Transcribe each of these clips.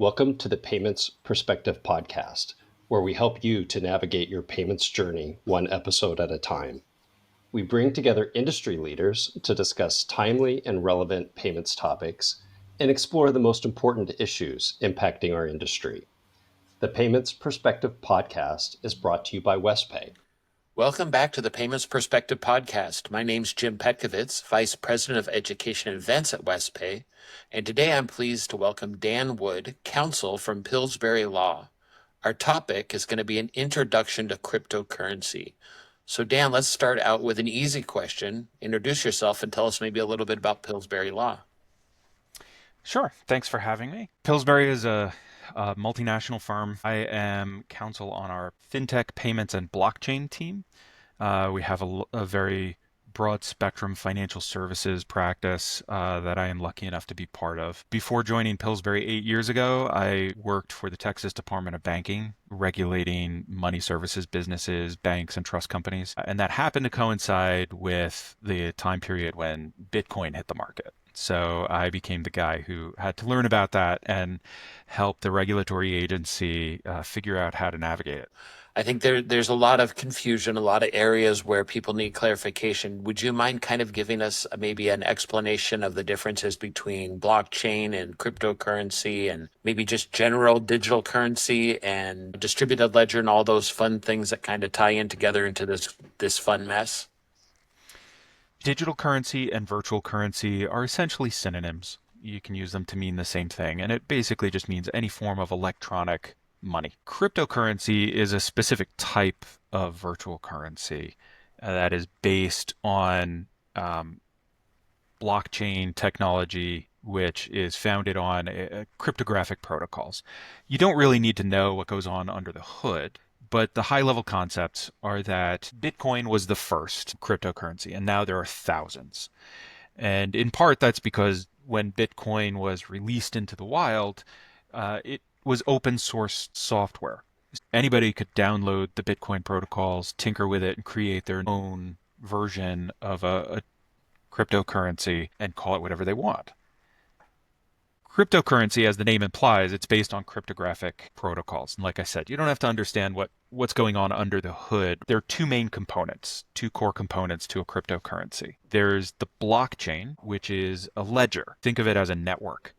Welcome to the Payments Perspective Podcast, where we help you to navigate your payments journey one episode at a time. We bring together industry leaders to discuss timely and relevant payments topics and explore the most important issues impacting our industry. The Payments Perspective Podcast is brought to you by Wespay. Welcome back to the Payments Perspective Podcast. My name's Jim Petkovits, Vice President of Education and Events at Wespay, and today I'm pleased to welcome Dan Wood, Counsel from Pillsbury Law. Our topic is going to be an introduction to cryptocurrency. So Dan, let's start out with an easy question. Introduce yourself and tell us maybe a little bit about Pillsbury Law. Sure. Thanks for having me. Pillsbury is a multinational firm. I am counsel on our fintech payments and blockchain team. We have a very broad spectrum financial services practice that I am lucky enough to be part of. Before joining Pillsbury 8 years ago, I worked for the Texas Department of Banking, regulating money services businesses, banks, and trust companies. And that happened to coincide with the time period when Bitcoin hit the market. So I became the guy who had to learn about that and help the regulatory agency figure out how to navigate it. I think there's a lot of confusion, a lot of areas where people need clarification. Would you mind kind of giving us maybe an explanation of the differences between blockchain and cryptocurrency and maybe just general digital currency and distributed ledger and all those fun things that kind of tie in together into this fun mess? Digital currency and virtual currency are essentially synonyms. You can use them to mean the same thing, and it basically just means any form of electronic money. Cryptocurrency is a specific type of virtual currency that is based on blockchain technology, which is founded on cryptographic protocols. You don't really need to know what goes on under the hood, but the high level concepts are that Bitcoin was the first cryptocurrency, and now there are thousands. And in part, that's because when Bitcoin was released into the wild, it was open source software. Anybody could download the Bitcoin protocols, tinker with it, and create their own version of a cryptocurrency and call it whatever they want. Cryptocurrency, as the name implies, it's based on cryptographic protocols. And like I said, you don't have to understand what's going on under the hood. There are two main components, two core components to a cryptocurrency. There's the blockchain, which is a ledger. Think of it as a network.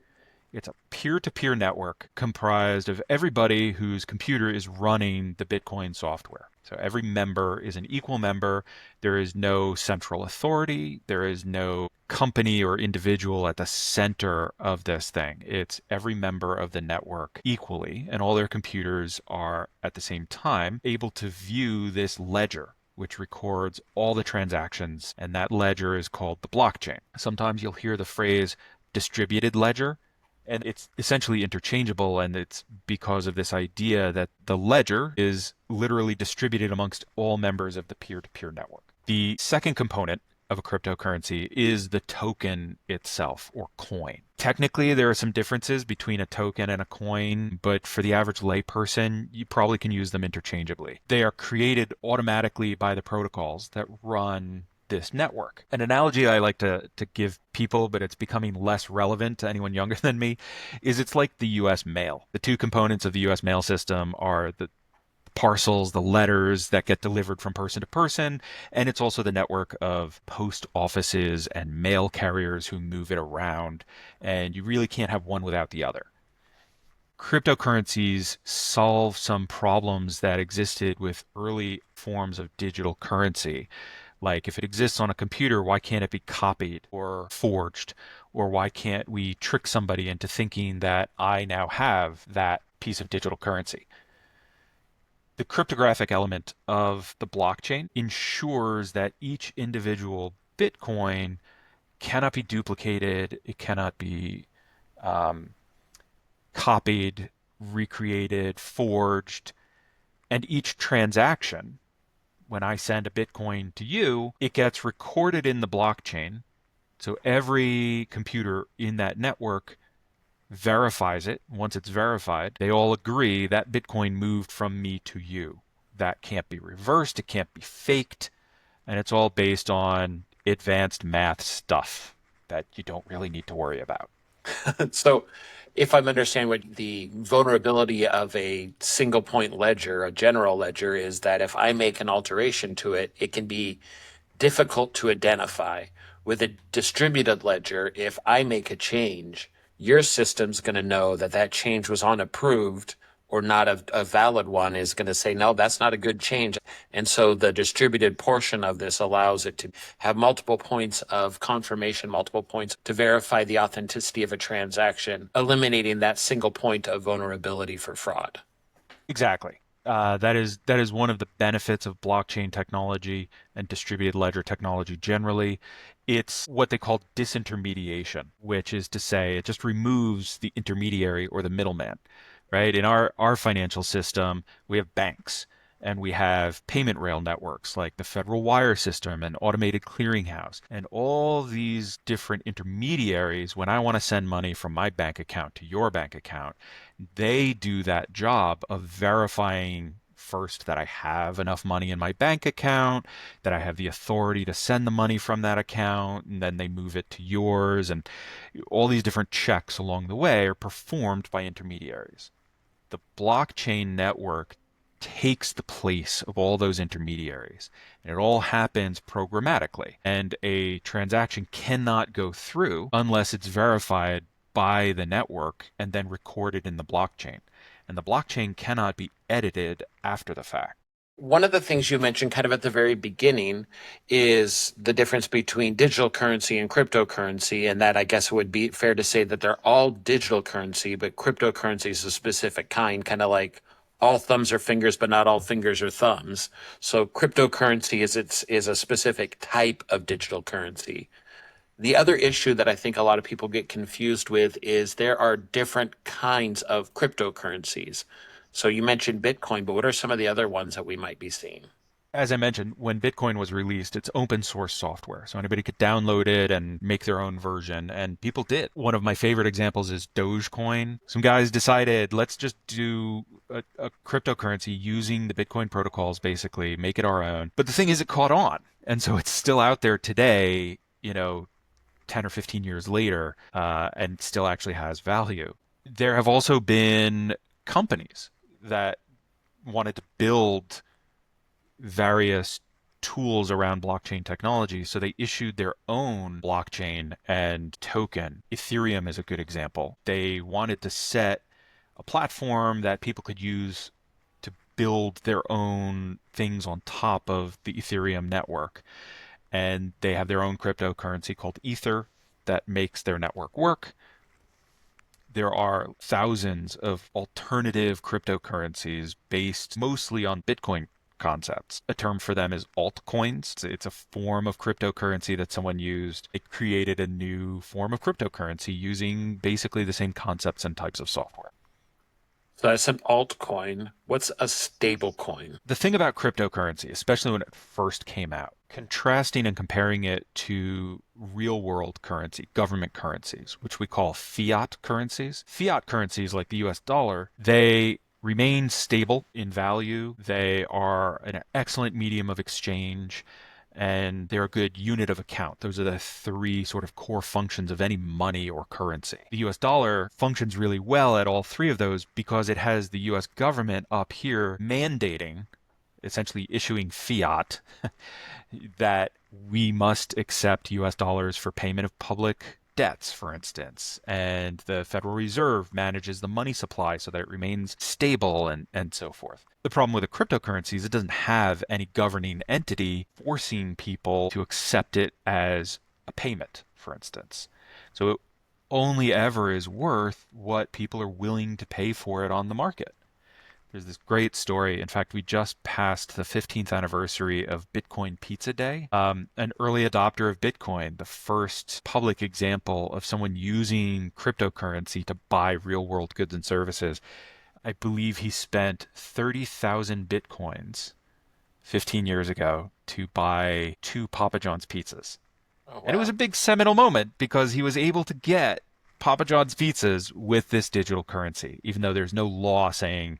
It's a peer-to-peer network comprised of everybody whose computer is running the Bitcoin software. So every member is an equal member. There is no central authority. There is no company or individual at the center of this thing. It's every member of the network equally, and all their computers are at the same time able to view this ledger, which records all the transactions, and that ledger is called the blockchain. Sometimes you'll hear the phrase distributed ledger, and it's essentially interchangeable, and it's because of this idea that the ledger is literally distributed amongst all members of the peer-to-peer network. The second component of a cryptocurrency is the token itself, or coin. Technically, there are some differences between a token and a coin, but for the average layperson, you probably can use them interchangeably. They are created automatically by the protocols that run this network. An analogy I like to give people, but it's becoming less relevant to anyone younger than me, is it's like the US mail. The two components of the US mail system are the parcels, the letters that get delivered from person to person, and it's also the network of post offices and mail carriers who move it around, and you really can't have one without the other. Cryptocurrencies solve some problems that existed with early forms of digital currency. Like if it exists on a computer, why can't it be copied or forged? Or why can't we trick somebody into thinking that I now have that piece of digital currency? The cryptographic element of the blockchain ensures that each individual Bitcoin cannot be duplicated, it cannot be copied, recreated, forged, and each transaction, when I send a Bitcoin to you, it gets recorded in the blockchain. So every computer in that network verifies it. Once it's verified, they all agree that Bitcoin moved from me to you. That can't be reversed. It can't be faked. And it's all based on advanced math stuff that you don't really need to worry about. So if I'm understanding what the vulnerability of a single point ledger, a general ledger, is that if I make an alteration to it, it can be difficult to identify. With a distributed ledger, if I make a change, your system's going to know that that change was unapproved or not a valid one, is going to say, no, that's not a good change. And so the distributed portion of this allows it to have multiple points of confirmation, multiple points to verify the authenticity of a transaction, eliminating that single point of vulnerability for fraud. Exactly. That is one of the benefits of blockchain technology and distributed ledger technology generally. It's what they call disintermediation, which is to say it just removes the intermediary or the middleman, right? In our financial system, we have banks and we have payment rail networks like the Federal Wire System and Automated Clearinghouse. And all these different intermediaries, when I want to send money from my bank account to your bank account, they do that job of verifying first that I have enough money in my bank account, that I have the authority to send the money from that account, and then they move it to yours. And all these different checks along the way are performed by intermediaries. The blockchain network takes the place of all those intermediaries. And it all happens programmatically. And a transaction cannot go through unless it's verified by the network and then recorded in the blockchain. And the blockchain cannot be edited after the fact. One of the things you mentioned kind of at the very beginning is the difference between digital currency and cryptocurrency, and that I guess it would be fair to say that they're all digital currency, but cryptocurrency is a specific kind, kind of like all thumbs are fingers, but not all fingers are thumbs. So cryptocurrency is a specific type of digital currency. The other issue that I think a lot of people get confused with is there are different kinds of cryptocurrencies. So you mentioned Bitcoin, but what are some of the other ones that we might be seeing? As I mentioned, when Bitcoin was released, it's open source software. So anybody could download it and make their own version. And people did. One of my favorite examples is Dogecoin. Some guys decided, let's just do a cryptocurrency using the Bitcoin protocols, basically, make it our own. But the thing is, it caught on. And so it's still out there today, 10 or 15 years later, and still actually has value. There have also been companies that wanted to build various tools around blockchain technology, so they issued their own blockchain and token. Ethereum is a good example. They wanted to set a platform that people could use to build their own things on top of the Ethereum network. And they have their own cryptocurrency called Ether that makes their network work. There are thousands of alternative cryptocurrencies based mostly on Bitcoin concepts. A term for them is altcoins. It's a form of cryptocurrency that someone used. It created a new form of cryptocurrency using basically the same concepts and types of software. So that's an altcoin. What's a stable coin? The thing about cryptocurrency, especially when it first came out, contrasting and comparing it to real world currency, government currencies, which we call fiat currencies. Fiat currencies like the US dollar, they remain stable in value. They are an excellent medium of exchange, and they're a good unit of account. Those are the three sort of core functions of any money or currency. The US dollar functions really well at all three of those because it has the US government up here mandating, essentially issuing fiat, that we must accept US dollars for payment of public debts, for instance. And the Federal Reserve manages the money supply so that it remains stable and so forth. The problem with a cryptocurrency is it doesn't have any governing entity forcing people to accept it as a payment, for instance. So it only ever is worth what people are willing to pay for it on the market. There's this great story. In fact, we just passed the 15th anniversary of Bitcoin Pizza Day. An early adopter of Bitcoin, the first public example of someone using cryptocurrency to buy real world goods and services. I believe he spent 30,000 Bitcoins 15 years ago to buy 2 Papa John's pizzas. Oh, wow. And it was a big seminal moment because he was able to get Papa John's pizzas with this digital currency, even though there's no law saying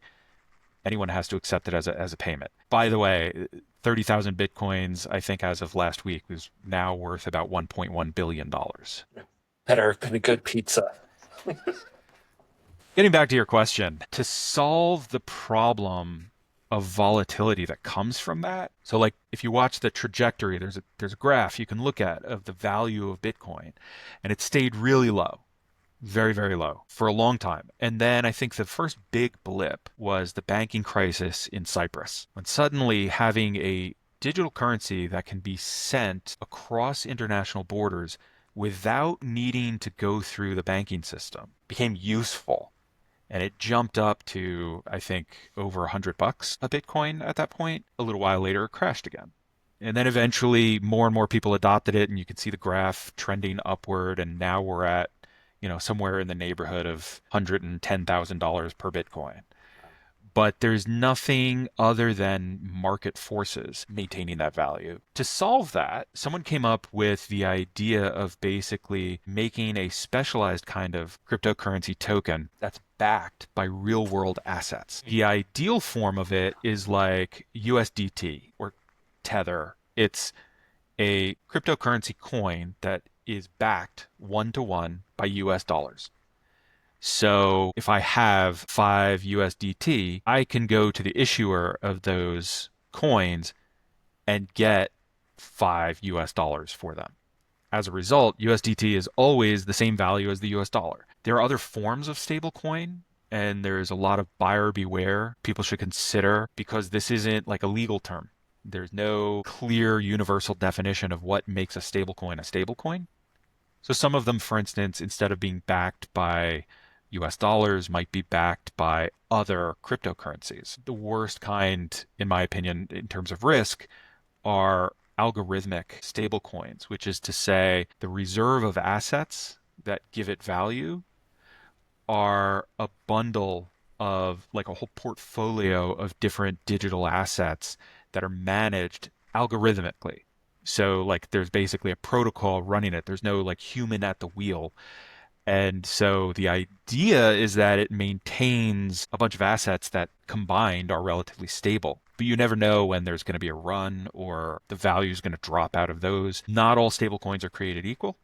anyone has to accept it as a payment. By the way, 30,000 Bitcoins, I think as of last week, is now worth about $1.1 billion. Better have been a good pizza. Getting back to your question, to solve the problem of volatility that comes from that. So like if you watch the trajectory, there's a graph you can look at of the value of Bitcoin, and it stayed really low, very, very low for a long time. And then I think the first big blip was the banking crisis in Cyprus, when suddenly having a digital currency that can be sent across international borders without needing to go through the banking system became useful. And it jumped up to, I think, over $100 a Bitcoin at that point. A little while later, it crashed again. And then eventually more and more people adopted it, and you can see the graph trending upward. And now we're at, somewhere in the neighborhood of $110,000 per Bitcoin. But there's nothing other than market forces maintaining that value. To solve that, someone came up with the idea of basically making a specialized kind of cryptocurrency token that's backed by real world assets. The ideal form of it is like USDT or Tether. It's a cryptocurrency coin that is backed 1-to-1 by US dollars. So if I have 5 USDT, I can go to the issuer of those coins and get 5 US dollars for them. As a result, USDT is always the same value as the US dollar. There are other forms of stablecoin, and there's a lot of buyer beware people should consider because this isn't like a legal term. There's no clear universal definition of what makes a stablecoin a stablecoin. So some of them, for instance, instead of being backed by US dollars, might be backed by other cryptocurrencies. The worst kind, in my opinion, in terms of risk, are algorithmic stablecoins, which is to say the reserve of assets that give it value are a bundle of like a whole portfolio of different digital assets that are managed algorithmically. So like there's basically a protocol running it. There's no like human at the wheel. And so the idea is that it maintains a bunch of assets that combined are relatively stable. But you never know when there's going to be a run or the value is going to drop out of those. Not all stablecoins are created equal,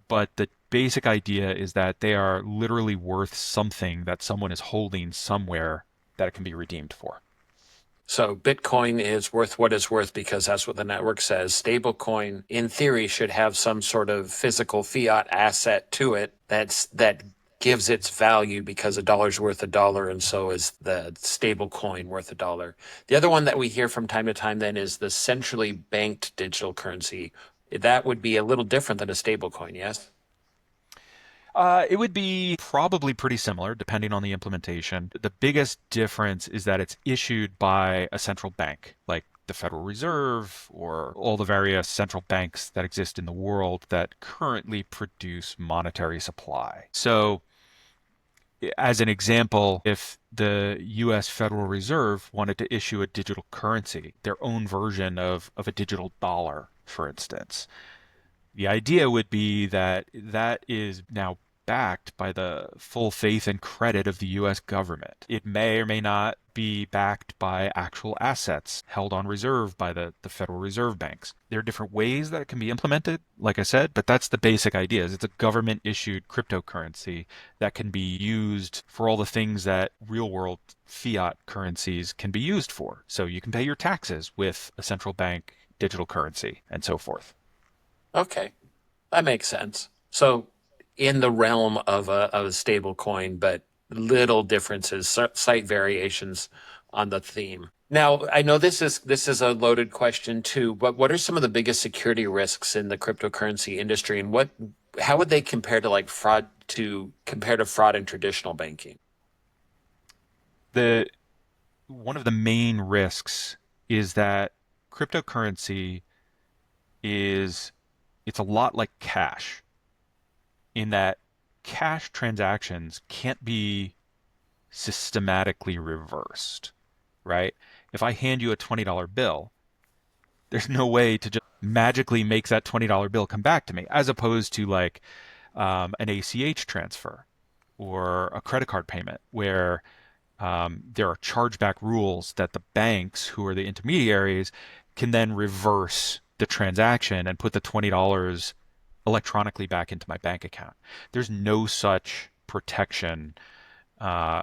but the basic idea is that they are literally worth something that someone is holding somewhere that it can be redeemed for. So Bitcoin is worth what it's worth because that's what the network says. Stablecoin, in theory, should have some sort of physical fiat asset to it that gives its value because a dollar's worth a dollar, and so is the stable coin worth a dollar. The other one that we hear from time to time then is the centrally banked digital currency. That would be a little different than a stable coin, yes? It would be probably pretty similar depending on the implementation. The biggest difference is that it's issued by a central bank, like the Federal Reserve or all the various central banks that exist in the world that currently produce monetary supply. So, as an example, if the US Federal Reserve wanted to issue a digital currency, their own version of a digital dollar, for instance, the idea would be that that is now backed by the full faith and credit of the US government. It may or may not be backed by actual assets held on reserve by the Federal Reserve banks. There are different ways that it can be implemented, like I said, but that's the basic idea. It's a government issued cryptocurrency that can be used for all the things that real world fiat currencies can be used for. So you can pay your taxes with a central bank digital currency and so forth. Okay, that makes sense. So in the realm of a stable coin, but little differences, slight variations on the theme. Now, I know this is a loaded question too, but what are some of the biggest security risks in the cryptocurrency industry, and how would they compare to like fraud in traditional banking? One of the main risks is that cryptocurrency it's a lot like cash in that cash transactions can't be systematically reversed, right? If I hand you a $20 bill, there's no way to just magically make that $20 bill come back to me, as opposed to like an ACH transfer or a credit card payment where there are chargeback rules that the banks, who are the intermediaries, can then reverse the transaction and put the $20 electronically back into my bank account. There's no such protection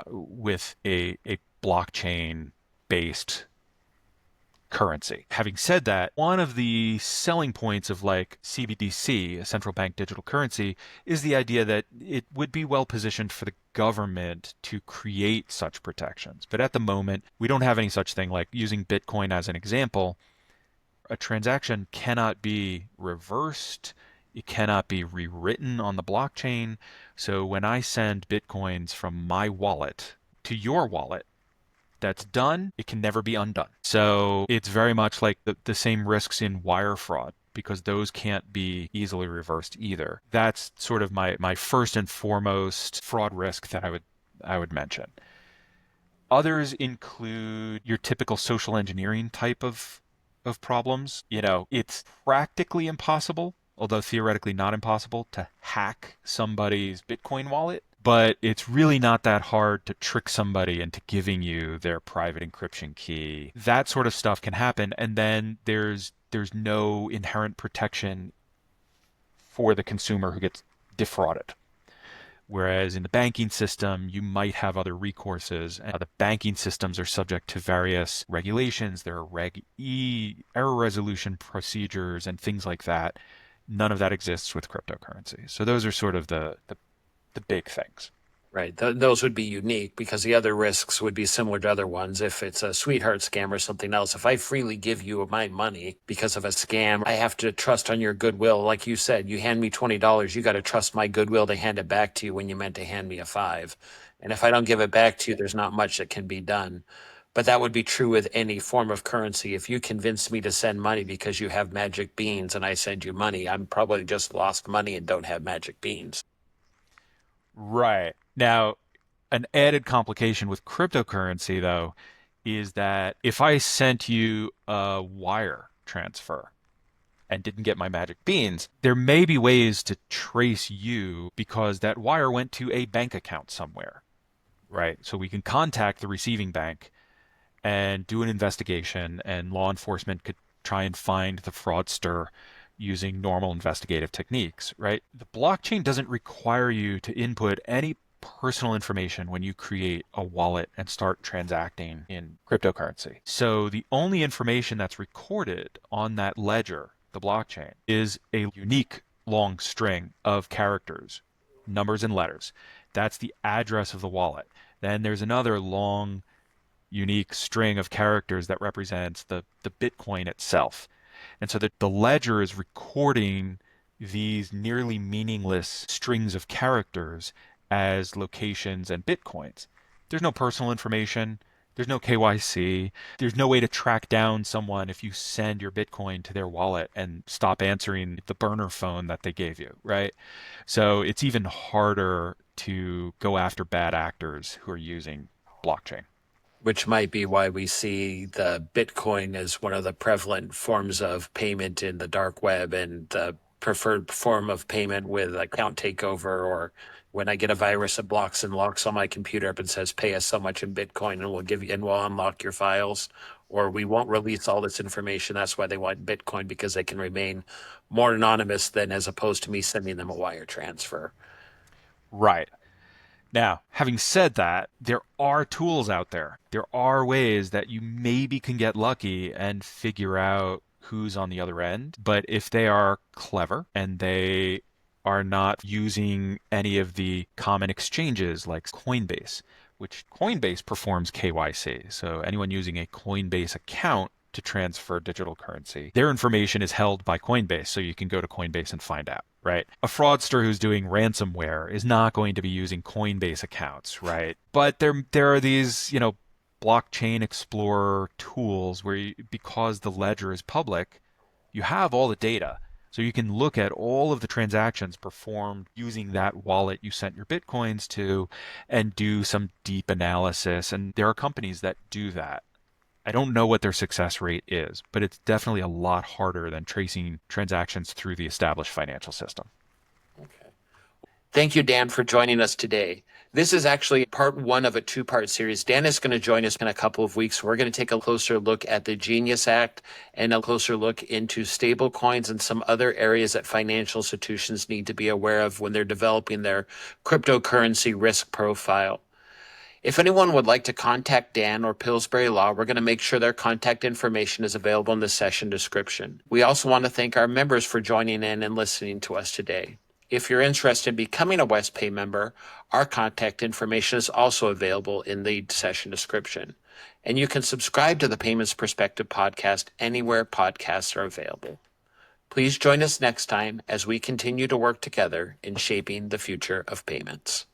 with a blockchain-based currency. Having said that, one of the selling points of like CBDC, a central bank digital currency, is the idea that it would be well positioned for the government to create such protections. But at the moment, we don't have any such thing. Like using Bitcoin as an example, a transaction cannot be reversed. It cannot be rewritten on the blockchain. So when I send Bitcoins from my wallet to your wallet, that's done, it can never be undone. So it's very much like the same risks in wire fraud, because those can't be easily reversed either. That's sort of my first and foremost fraud risk that I would mention. Others include your typical social engineering type of problems. It's practically impossible, although theoretically not impossible, to hack somebody's Bitcoin wallet. But it's really not that hard to trick somebody into giving you their private encryption key. That sort of stuff can happen, and then there's no inherent protection for the consumer who gets defrauded. Whereas in the banking system, you might have other recourses. And the banking systems are subject to various regulations. There are Reg E, error resolution procedures, and things like that. None of that exists with cryptocurrency. So those are sort of the big things. Right. Those would be unique because the other risks would be similar to other ones. If it's a sweetheart scam or something else, if I freely give you my money because of a scam, I have to trust on your goodwill. Like you said, you hand me $20, you got to trust my goodwill to hand it back to you when you meant to hand me a $5. And if I don't give it back to you, there's not much that can be done. But that would be true with any form of currency. If you convince me to send money because you have magic beans and I send you money, I'm probably just lost money and don't have magic beans. Right. Now, an added complication with cryptocurrency, though, is that if I sent you a wire transfer and didn't get my magic beans, there may be ways to trace you because that wire went to a bank account somewhere, right? So we can contact the receiving bank and do an investigation, and law enforcement could try and find the fraudster using normal investigative techniques, right? The blockchain doesn't require you to input any personal information when you create a wallet and start transacting in cryptocurrency. So the only information that's recorded on that ledger, the blockchain, is a unique long string of characters, numbers and letters. That's the address of the wallet. Then there's another long, unique string of characters that represents the Bitcoin itself. And so the ledger is recording these nearly meaningless strings of characters as locations and Bitcoins. There's no personal information. There's no KYC. There's no way to track down someone if you send your Bitcoin to their wallet and stop answering the burner phone that they gave you, right? So it's even harder to go after bad actors who are using blockchain. Which might be why we see the Bitcoin as one of the prevalent forms of payment in the dark web and the preferred form of payment with account takeover, or when I get a virus that blocks and locks on my computer up and says, pay us so much in Bitcoin and we'll unlock your files, or we won't release all this information. That's why they want Bitcoin, because they can remain more anonymous than as opposed to me sending them a wire transfer. Right. Now, having said that, there are tools out there. There are ways that you maybe can get lucky and figure out who's on the other end. But if they are clever and they are not using any of the common exchanges like Coinbase, which Coinbase performs KYC. So anyone using a Coinbase account to transfer digital currency, their information is held by Coinbase, so you can go to Coinbase and find out, right? A fraudster who's doing ransomware is not going to be using Coinbase accounts, right? But there are these, blockchain explorer tools where because the ledger is public, you have all the data. So you can look at all of the transactions performed using that wallet you sent your Bitcoins to and do some deep analysis. And there are companies that do that. I don't know what their success rate is, but it's definitely a lot harder than tracing transactions through the established financial system. Okay. Thank you, Dan, for joining us today. This is actually part one of a two-part series. Dan is going to join us in a couple of weeks. We're going to take a closer look at the Genius Act and a closer look into stable coins and some other areas that financial institutions need to be aware of when they're developing their cryptocurrency risk profile. If anyone would like to contact Dan or Pillsbury Law, we're going to make sure their contact information is available in the session description. We also want to thank our members for joining in and listening to us today. If you're interested in becoming a Wespay member, our contact information is also available in the session description. And you can subscribe to the Payments Perspective podcast anywhere podcasts are available. Please join us next time as we continue to work together in shaping the future of payments.